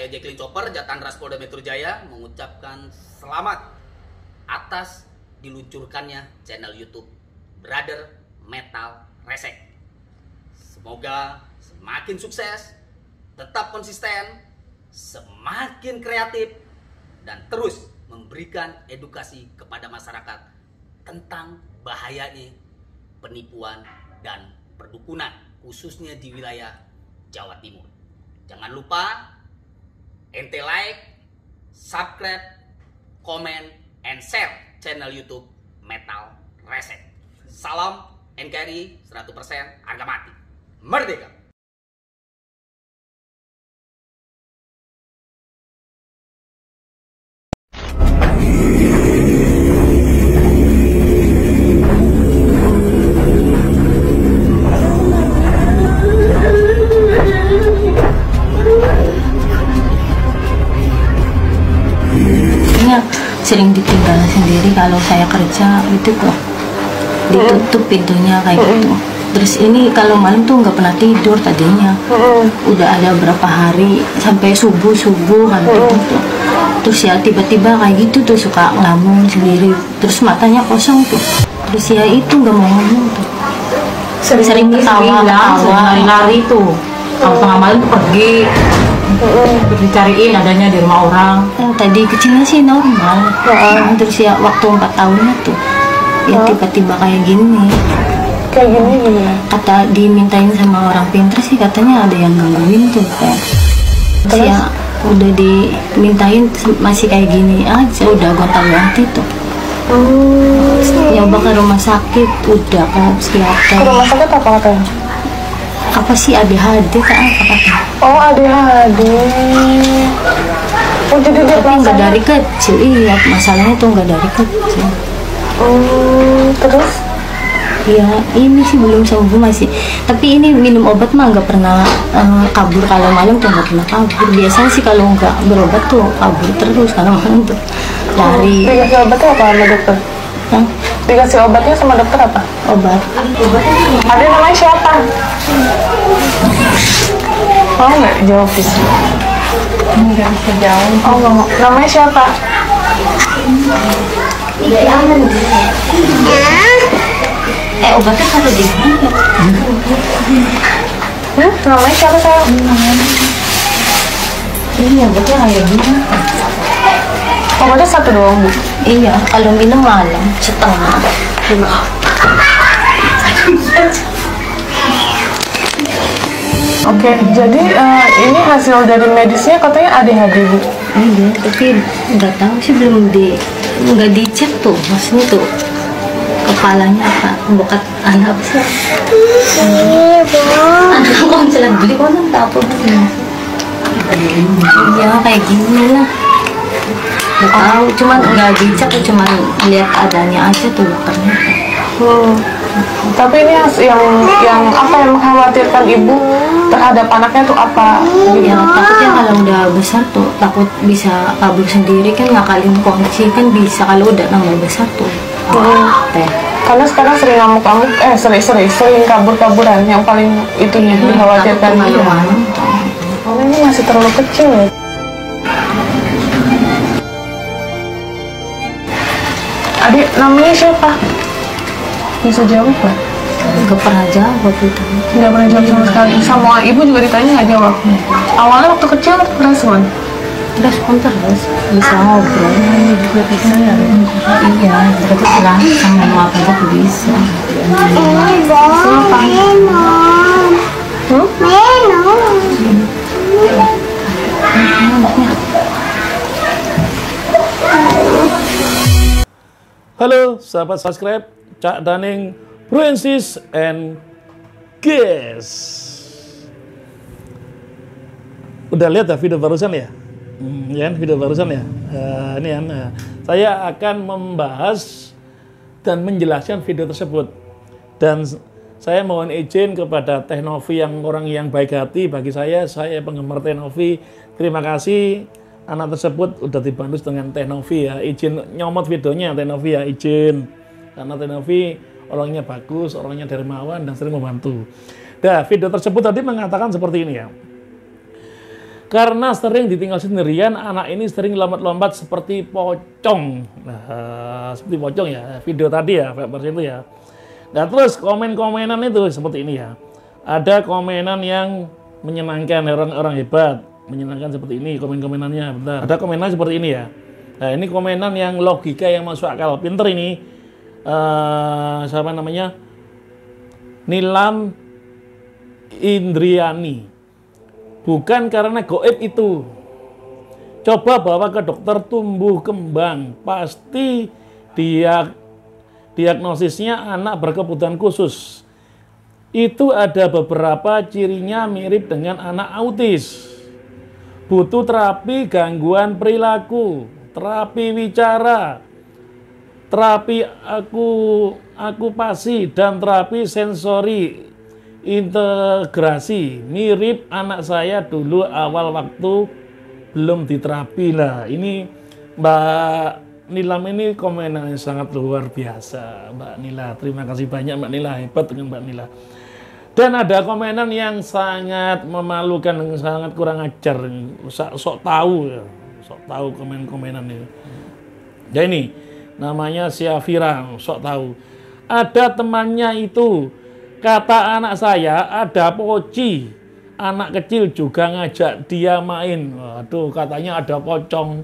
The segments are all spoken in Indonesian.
saya Jacqueline Chopper, Jatandras Polda Metro Jaya mengucapkan selamat atas diluncurkannya channel YouTube Brother Metal Resek. Semoga semakin sukses, tetap konsisten, semakin kreatif, dan terus memberikan edukasi kepada masyarakat tentang bahayanya penipuan dan perdukunan, khususnya di wilayah Jawa Timur. Jangan lupa ente like, subscribe, comment, and share channel YouTube Metal Resek. Salam NKRI 100% harga mati. Merdeka! Sering ditinggal sendiri kalau saya kerja itu tuh ditutup pintunya kayak gitu. Terus ini kalau malam tuh nggak pernah tidur tadinya. Udah ada berapa hari sampai subuh kan gitu tuh. Terus ya tiba-tiba kayak gitu tuh suka ngelamun sendiri. Terus matanya kosong tuh. Terus ya itu nggak mau ngomong tuh. Sering ketawa, lari tuh. Kalau tengah malam tuh pergi. Dicariin adanya di rumah orang. Tadi kecilnya sih normal. Terus ya waktu 4 tahunnya tuh ya tiba-tiba kayak gini. Kayak gini gimana? Kata dimintain sama orang pinter sih katanya ada yang gangguin tuh kayak. Terus ya udah dimintain masih kayak gini aja, udah gonta-ganti tuh. Nyoba ke rumah sakit udah kan psikiater. Ke rumah sakit apa katanya? Apa sih ADHD kak apa katanya? Oh ADHD. Oh jadi dia tapi nggak dari kecil, iya masalahnya tuh nggak dari kecil. Terus? Ya ini sih belum sembuh masih. Tapi ini minum obat mah nggak pernah kabur, kalau malam tuh nggak pernah kabur. Biasanya sih kalau nggak berobat tuh kabur terus kalau malam tuh lari. Dikasih obatnya apa sama dokter? Dikasih obatnya sama dokter apa? Obat. Ada namanya siapa? Oh nggak jawab sih. Nggak bisa jawab. Oh nggak mau. Namanya siapa? Obatnya kalau di Namanya siapa sayang? Ini obatnya kayak gini. Obatnya satu doang bu? Iya, kalau minum malam setengah. Oke, jadi ini hasil dari medisnya katanya ADHD bu. Iya, tapi nggak tahu sih nggak dicek tuh, maksudnya tuh kepalanya apa, bekat anak sih. Anak kok misalnya beli kok nggak tahu iya kayak gini lah. Nggak tahu, cuman nggak dicek, cuman lihat adanya aja tuh dokternya. Tapi ini yang apa yang mengkhawatirkan ibu terhadap anaknya tuh apa? Ya takutnya kalau udah besar tuh takut bisa kabur sendiri kan, ngakalin kunci kan bisa kalau udah nambah besar tuh. Karena sekarang sering ngamuk-ngamuk, sering kabur-kaburan, yang paling itunya dikhawatirkan dia. Oh ini masih terlalu kecil ya. Adik namanya siapa? Bisa jawab nggak? Nggak pernah jawab ditanya. Nggak pernah jawab sama sekali. Sama ibu juga ditanya nggak jawab. Awalnya waktu kecil respon? Respon terus, bisa ngobrol. Juga bisa ya. Iya, terus bilang sama mama apa tuh bisa. Siapa? Halo sahabat subscribe Cak Daning Francis and Guys. Udah lihat ya video barusan ya? Ya video barusan ya. Ini kan saya akan membahas dan menjelaskan video tersebut, dan saya mohon izin kepada Teh Novi yang orang yang baik hati. Bagi saya penggemar Teh Novi. Terima kasih anak tersebut udah dibantu dengan Teh Novi ya. Izin nyomot videonya Teh Novi ya, izin. Karena Teh Novi orangnya bagus, orangnya dermawan dan sering membantu. Nah, video tersebut tadi mengatakan seperti ini ya. Karena sering ditinggal sendirian, anak ini sering lompat-lompat seperti pocong. Nah, seperti pocong ya, video tadi ya, versi itu ya. Nah, terus komen-komenan itu seperti ini ya. Ada komenan yang menyenangkan, orang-orang hebat, menyenangkan seperti ini komen-komenannya. Bentar. Ada komenan seperti ini ya. Nah, ini komenan yang logika yang masuk akal, pinter ini. Siapa namanya? Nilam Indriani. Bukan karena goib itu. Coba bawa ke dokter tumbuh kembang. Pasti diagnosisnya anak berkebutuhan khusus. Itu ada beberapa cirinya mirip dengan anak autis. Butuh terapi gangguan perilaku, terapi wicara, terapi akupasi, dan terapi sensori integrasi. Mirip anak saya dulu awal waktu belum diterapi. Lah ini Mbak Nilam ini komenan yang sangat luar biasa, Mbak Nila. Terima kasih banyak Mbak Nila, hebat dengan Mbak Nila. Dan ada komenan yang sangat memalukan, yang sangat kurang ajar, sok tahu ya, sok tahu komen-komenan ini. Ya ini namanya Syafira, sok tahu. Ada temannya itu. Kata anak saya, ada poci, anak kecil juga ngajak dia main. Waduh, katanya ada pocong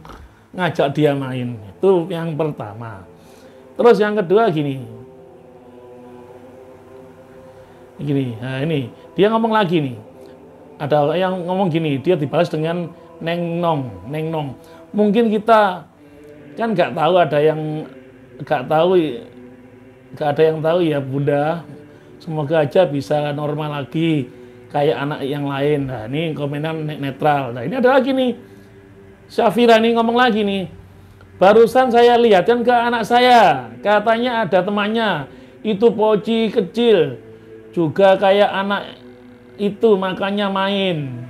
ngajak dia main. Itu yang pertama. Terus yang kedua gini. Nah ini, dia ngomong lagi nih. Ada yang ngomong gini, dia dibalas dengan neng nong. Mungkin kita kan nggak tahu, ada yang nggak tahu ya Bunda. Semoga aja bisa normal lagi kayak anak yang lain. Nah, ini komenan netral. Nah, ini ada lagi nih. Syafira ini ngomong lagi nih. Barusan saya lihat kan ke anak saya. Katanya ada temannya. Itu poci kecil. Juga kayak anak itu makanya main.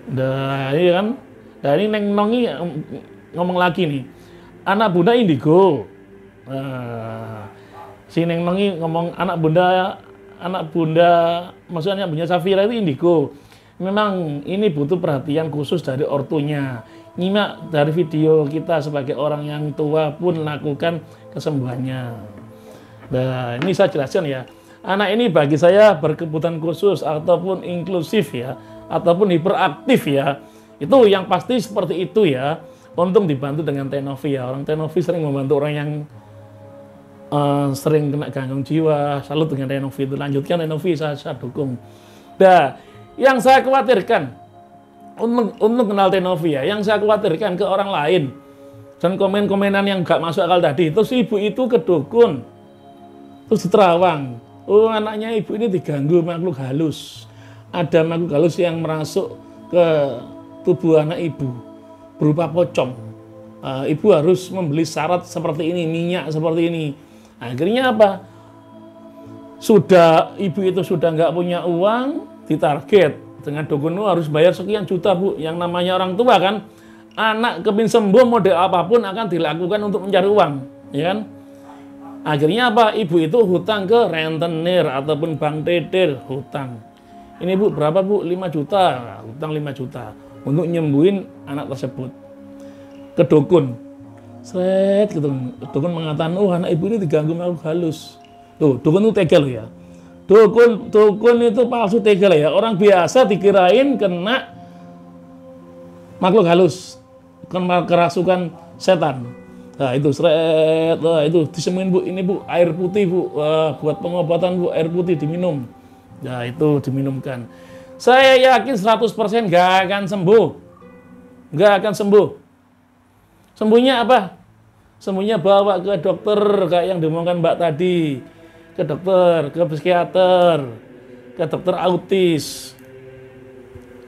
Nah, ini kan. Nah, ini Neng Nongi ngomong lagi nih. Anak Bunda indigo. Si Neng Nongi ngomong anak bunda maksudnya punya Syafira itu indigo. Memang ini butuh perhatian khusus dari ortunya. Nyimak dari video kita sebagai orang yang tua pun lakukan kesembuhannya. Nah, ini saya jelaskan ya. Anak ini bagi saya berkebutuhan khusus ataupun inklusif ya, ataupun hiperaktif ya. Itu yang pasti seperti itu ya. Untung dibantu dengan Tenovi ya. Orang Tenovi sering membantu orang yang sering kena gangguan jiwa. Salut dengan Tenovi itu. Lanjutkan Tenovi, saya dukung. Nah, yang saya khawatirkan untuk kenal Tenovi ya, yang saya khawatirkan ke orang lain dan komen-komenan yang gak masuk akal tadi, itu si ibu itu ke dukun, terus diterawang. Oh, anaknya ibu ini diganggu makhluk halus. Ada makhluk halus yang merasuk ke tubuh anak ibu berupa pocong. Ibu harus membeli syarat seperti ini, minyak seperti ini. Akhirnya apa? Ibu itu sudah nggak punya uang, ditarget dengan dukun harus bayar sekian juta Bu. Yang namanya orang tua kan, anak kepin sembuh model apapun akan dilakukan untuk mencari uang, ya kan? Akhirnya apa? Ibu itu hutang ke rentenir ataupun bank tetir, hutang. Ini Bu, berapa Bu? 5 juta. Nah, hutang 5 juta untuk nyembuhin anak tersebut. Ke dukun. Sret gitu. Dukun mengatakan, "Oh, anak ibu ini diganggu makhluk halus." Tuh, dukun itu tega loh ya. Dukun itu palsu tega ya. Orang biasa dikirain kena makhluk halus, kena kerasukan setan. Nah, itu seret. Nah, itu disemuin Bu, ini Bu, air putih Bu. Buat pengobatan Bu, air putih diminum. Nah, itu diminumkan. Saya yakin 100% nggak akan sembuh. Nggak akan sembuh. Sembuhnya apa? Sembuhnya bawa ke dokter kayak yang diomongkan Mbak tadi. Ke dokter, ke psikiater, ke dokter autis.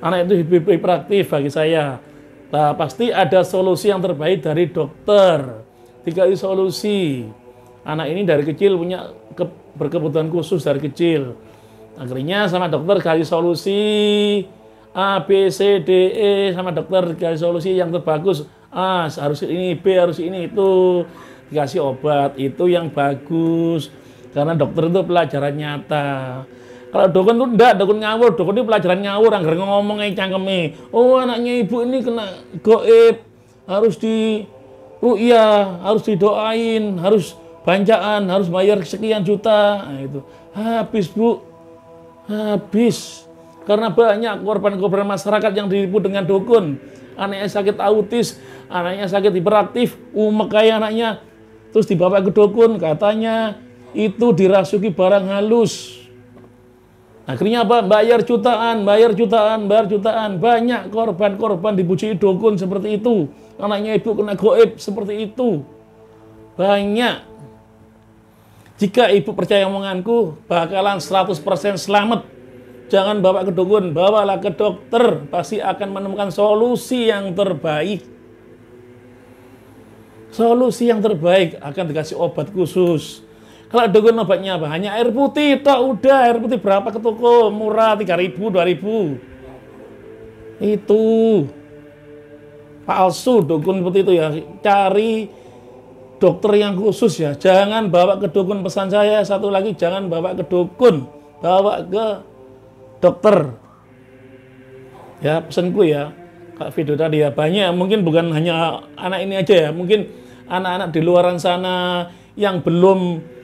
Anak itu hiperaktif bagi saya. Nah, pasti ada solusi yang terbaik dari dokter. Dikasih solusi. Anak ini dari kecil punya berkebutuhan khusus dari kecil. Akhirnya sama dokter kasih solusi A, B, C, D, E. Sama dokter kasih solusi yang terbagus. A harus ini, B harus ini, itu. Dikasih obat, itu yang bagus. Karena dokter itu pelajaran nyata. Kalau dukun tuh enggak, dukun ngawur, dukun itu pelajaran ngawur, anggar ngomong aja cangkeme. Oh, anaknya ibu ini kena goib, harus di ru'yah, harus didoain, harus bancaan, harus bayar sekian juta. Nah, itu habis, Bu. Habis. Karena banyak korban-korban masyarakat yang ditipu dengan dukun. Anaknya sakit autis, anaknya sakit hiperaktif, umek kayak anaknya. Terus dibawa ke dukun, katanya itu dirasuki barang halus. Akhirnya apa? Bayar jutaan, bayar jutaan, bayar jutaan. Banyak korban-korban dipuji dukun seperti itu. Anaknya ibu kena goib seperti itu. Banyak. Jika ibu percaya omonganku, bakalan 100% selamat. Jangan bawa ke dukun, bawalah ke dokter. Pasti akan menemukan solusi yang terbaik. Solusi yang terbaik, akan dikasih obat khusus. Kalau dukun obatnya apa? Hanya air putih, toh udah. Air putih berapa ke toko? Murah, 3.000, 2.000. Itu palsu dukun seperti itu ya. Cari dokter yang khusus ya. Jangan bawa ke dukun, pesan saya. Satu lagi, jangan bawa ke dukun, bawa ke dokter. Ya, pesanku ya. Kak video tadi ya, banyak. Mungkin bukan hanya anak ini aja ya. Mungkin anak-anak di luaran sana yang belum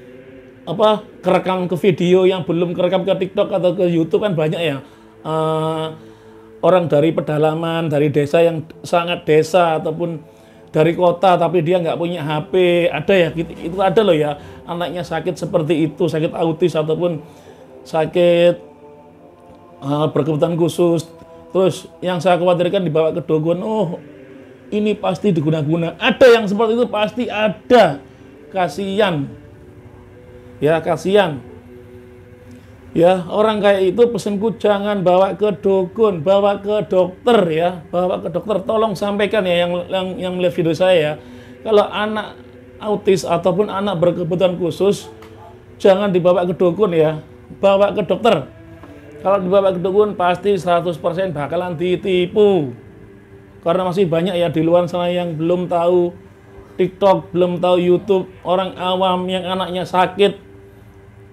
kerekam ke video, yang belum kerekam ke TikTok atau ke YouTube kan banyak ya. Orang dari pedalaman, dari desa yang sangat desa ataupun dari kota tapi dia nggak punya HP, ada ya, itu ada loh ya, anaknya sakit seperti itu, sakit autis ataupun sakit berkebutuhan khusus. Terus yang saya khawatirkan dibawa ke dukun, oh ini pasti diguna-guna. Ada yang seperti itu, pasti ada. Kasihan. Ya, kasihan. Ya, orang kayak itu pesanku jangan bawa ke dukun, bawa ke dokter ya, bawa ke dokter. Tolong sampaikan ya yang melihat video saya ya. Kalau anak autis ataupun anak berkebutuhan khusus, jangan dibawa ke dukun ya, bawa ke dokter. Kalau dibawa ke dukun pasti 100% bakalan ditipu. Karena masih banyak ya di luar sana yang belum tahu TikTok, belum tahu YouTube, orang awam yang anaknya sakit.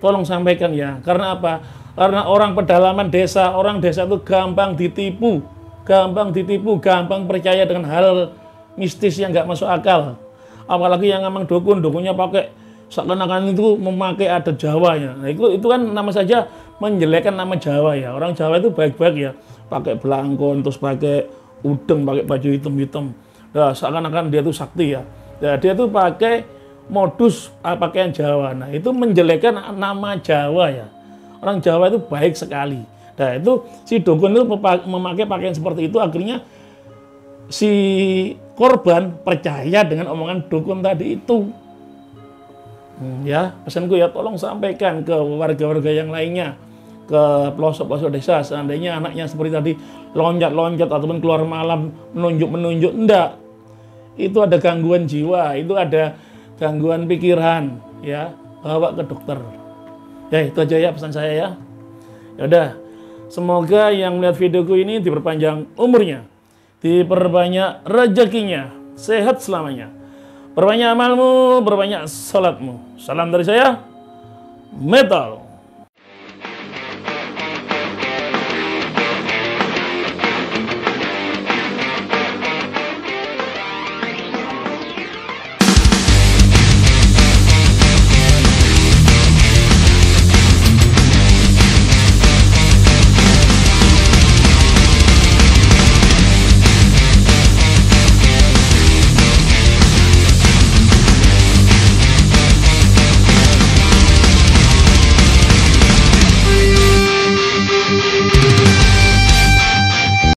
Tolong sampaikan ya. Karena apa? Karena orang pedalaman desa, orang desa itu gampang ditipu, gampang percaya dengan hal mistis yang nggak masuk akal. Apalagi yang ngomong dukun, dukunnya pakai seakan-akan itu memakai adat Jawanya. Nah, itu kan nama saja menjelekkan nama Jawa ya. Orang Jawa itu baik-baik ya, pakai belangkon, terus pakai udeng, pakai baju hitam-hitam. Nah, seakan-akan dia itu sakti ya. Nah, dia tuh pakai modus pakaian Jawa. Nah, itu menjelekkan nama Jawa ya. Orang Jawa itu baik sekali. Nah, itu si dukun itu memakai pakaian seperti itu, akhirnya si korban percaya dengan omongan dukun tadi itu. Ya, pesanku ya, tolong sampaikan ke warga-warga yang lainnya, ke pelosok-pelosok desa. Seandainya anaknya seperti tadi loncat-loncat ataupun keluar malam menunjuk-menunjuk, enggak. Itu ada gangguan jiwa, itu ada gangguan pikiran, ya, bawa ke dokter. Ya, itu aja ya pesan saya ya. Ya udah, semoga yang melihat videoku ini diperpanjang umurnya, diperbanyak rezekinya, sehat selamanya, perbanyak amalmu, perbanyak salatmu. Salam dari saya, Metal.